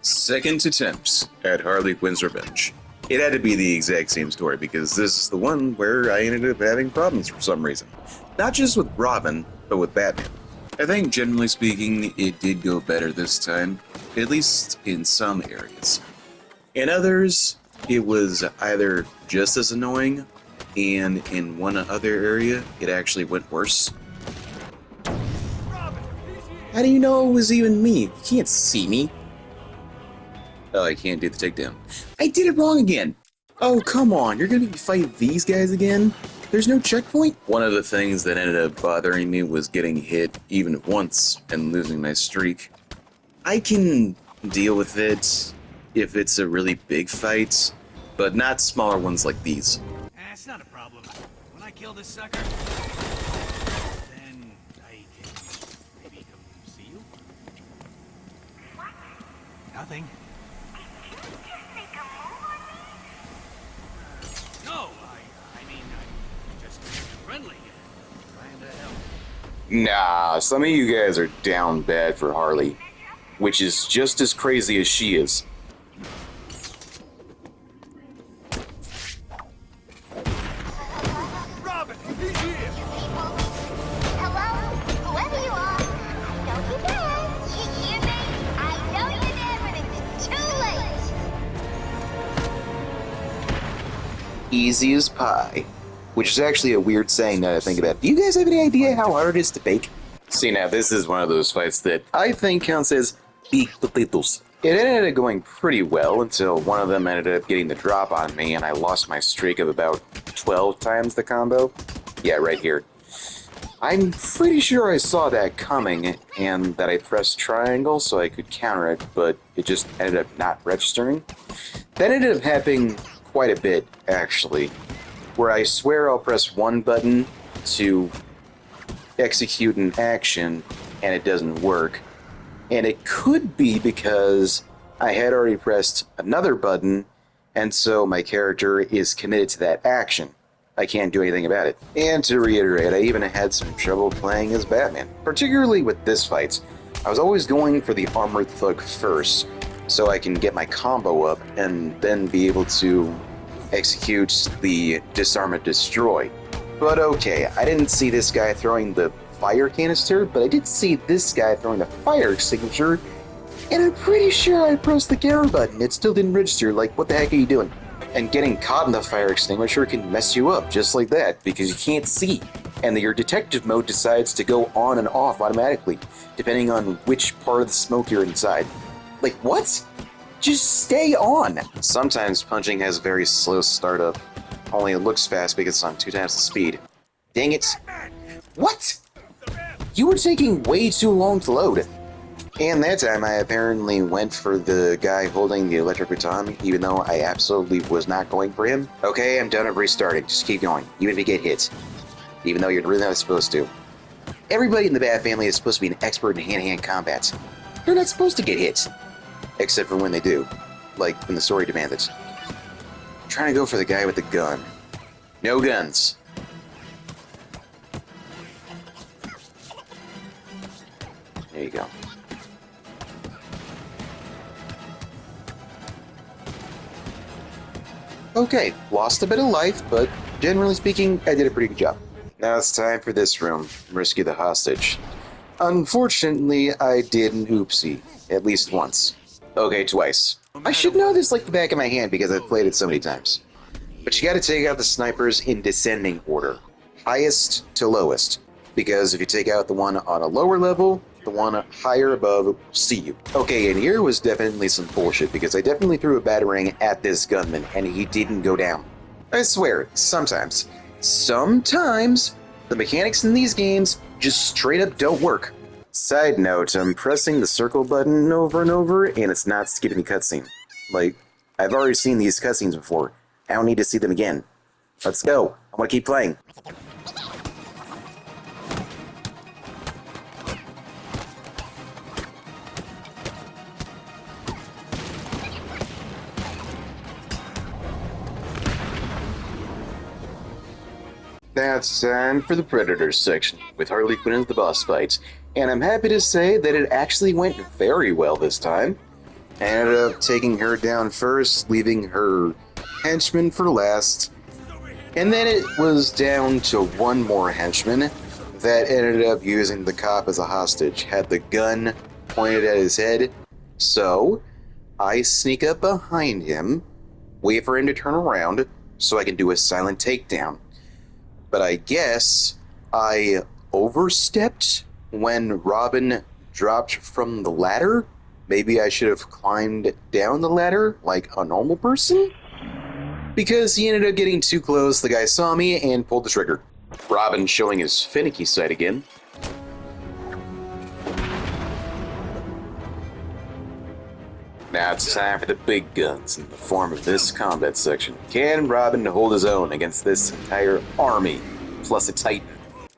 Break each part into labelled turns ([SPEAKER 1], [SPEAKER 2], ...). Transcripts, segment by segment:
[SPEAKER 1] Second attempt at Harley Quinn's Revenge. It had to be the exact same story because this is the one where I ended up having problems for some reason. Not just with Robin, but with Batman. I think generally speaking, it did go better this time, at least in some areas. In others, it was either just as annoying, and in one other area, it actually went worse. How do you know it was even me? You can't see me. Oh, I can't do the takedown. I did it wrong again. Oh, come on. You're going to fight these guys again? There's no checkpoint? One of the things that ended up bothering me was getting hit even once and losing my streak. I can deal with it if it's a really big fight, but not smaller ones like these.
[SPEAKER 2] It's not a problem. When I kill this sucker, then I can maybe come see you? Nothing. No, I mean, I'm just friendly. Trying to help.
[SPEAKER 1] Nah, some of you guys are down bad for Harley, which is just as crazy as she is.
[SPEAKER 2] Robin, he's here!
[SPEAKER 3] Hello? Whoever you are, I know you're there. You hear me? I know you're there, but it's too late.
[SPEAKER 1] Easy as pie. Which is actually a weird saying now that I think about it. Do you guys have any idea how hard it is to bake? See, now this is one of those fights that I think counts as piquetitos. It ended up going pretty well until one of them ended up getting the drop on me and I lost my streak of about 12 times the combo. Yeah, right here. I'm pretty sure I saw that coming and that I pressed triangle so I could counter it, but it just ended up not registering. That ended up happening quite a bit, actually, where I swear I'll press one button to execute an action and it doesn't work. And it could be because I had already pressed another button and so my character is committed to that action. I can't do anything about it. And to reiterate, I even had some trouble playing as Batman, particularly with this fight. I was always going for the Armored Thug first, so I can get my combo up and then be able to execute the Disarm and Destroy. But okay, I didn't see this guy throwing the fire canister, but I did see this guy throwing the fire extinguisher, and I'm pretty sure I pressed the camera button. It still didn't register. Like, what the heck are you doing? And getting caught in the fire extinguisher can mess you up just like that because you can't see. And your detective mode decides to go on and off automatically, depending on which part of the smoke you're inside. Like, what? Just stay on! Sometimes punching has very slow startup, only it looks fast because it's on 2 times the speed. Dang it! What? You were taking way too long to load. And that time I apparently went for the guy holding the electric baton, even though I absolutely was not going for him. Okay, I'm done at restarting. Just keep going, even if you get hit. Even though you're really not supposed to. Everybody in the Bat family is supposed to be an expert in hand-to-hand combat. You're not supposed to get hit. Except for when they do. Like when the story demands it. I'm trying to go for the guy with the gun. No guns. There you go. Okay, lost a bit of life, but generally speaking, I did a pretty good job. Now it's time for this room. Rescue the hostage. Unfortunately, I did an oopsie. At least once. Okay, twice. I should know this like the back of my hand because I've played it so many times. But you gotta take out the snipers in descending order. Highest to lowest. Because if you take out the one on a lower level, the one higher above will see you. Okay, and here was definitely some bullshit because I definitely threw a batarang at this gunman and he didn't go down. I swear, sometimes. Sometimes, the mechanics in these games just straight up don't work. Side note, I'm pressing the circle button over and over, and it's not skipping the cutscene. Like, I've already seen these cutscenes before. I don't need to see them again. Let's go. I want to keep playing. Now it's time for the Predators section, with Harley Quinn as the boss fight, and I'm happy to say that it actually went very well this time. I ended up taking her down first, leaving her henchman for last. And then it was down to one more henchman that ended up using the cop as a hostage, had the gun pointed at his head. So I sneak up behind him, wait for him to turn around so I can do a silent takedown. But I guess I overstepped when Robin dropped from the ladder. Maybe I should have climbed down the ladder like a normal person? Because he ended up getting too close, the guy saw me and pulled the trigger. Robin showing his finicky side again. Now it's time for the big guns in the form of this combat section. Can Robin hold his own against this entire army, plus a Titan?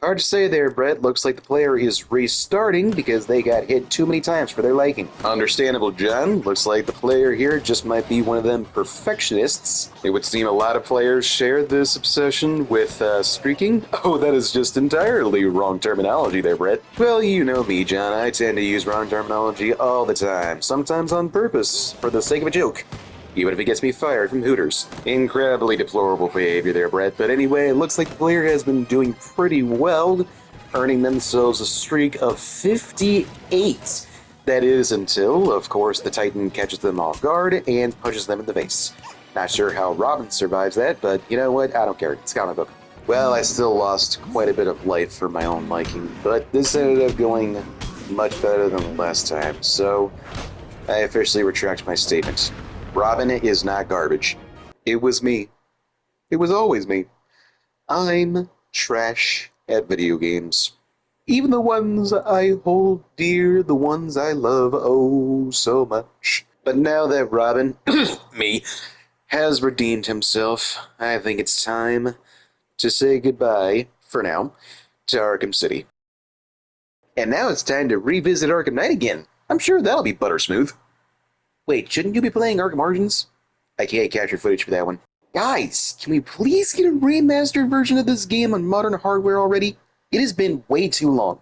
[SPEAKER 1] Hard to say there, Brett. Looks like the player is restarting because they got hit too many times for their liking. Understandable, John. Looks like the player here just might be one of them perfectionists. It would seem a lot of players share this obsession with streaking. Oh, that is just entirely wrong terminology there, Brett. Well, you know me, John. I tend to use wrong terminology all the time, sometimes on purpose, for the sake of a joke. Even if it gets me fired from Hooters. Incredibly deplorable behavior there, Brett. But anyway, it looks like the player has been doing pretty well, earning themselves a streak of 58. That is until, of course, the Titan catches them off guard and punches them in the face. Not sure how Robin survives that, but you know what? I don't care. It's comic book. Well, I still lost quite a bit of life for my own liking, but this ended up going much better than the last time, so I officially retract my statement. Robin is not garbage. It was me. It was always me. I'm trash at video games. Even the ones I hold dear, the ones I love oh so much. But now that Robin, me, has redeemed himself, I think it's time to say goodbye, for now, to Arkham City. And now it's time to revisit Arkham Knight again. I'm sure that'll be butter smooth. Wait, shouldn't you be playing Arkham Origins? I can't capture footage for that one. Guys, can we please get a remastered version of this game on modern hardware already? It has been way too long.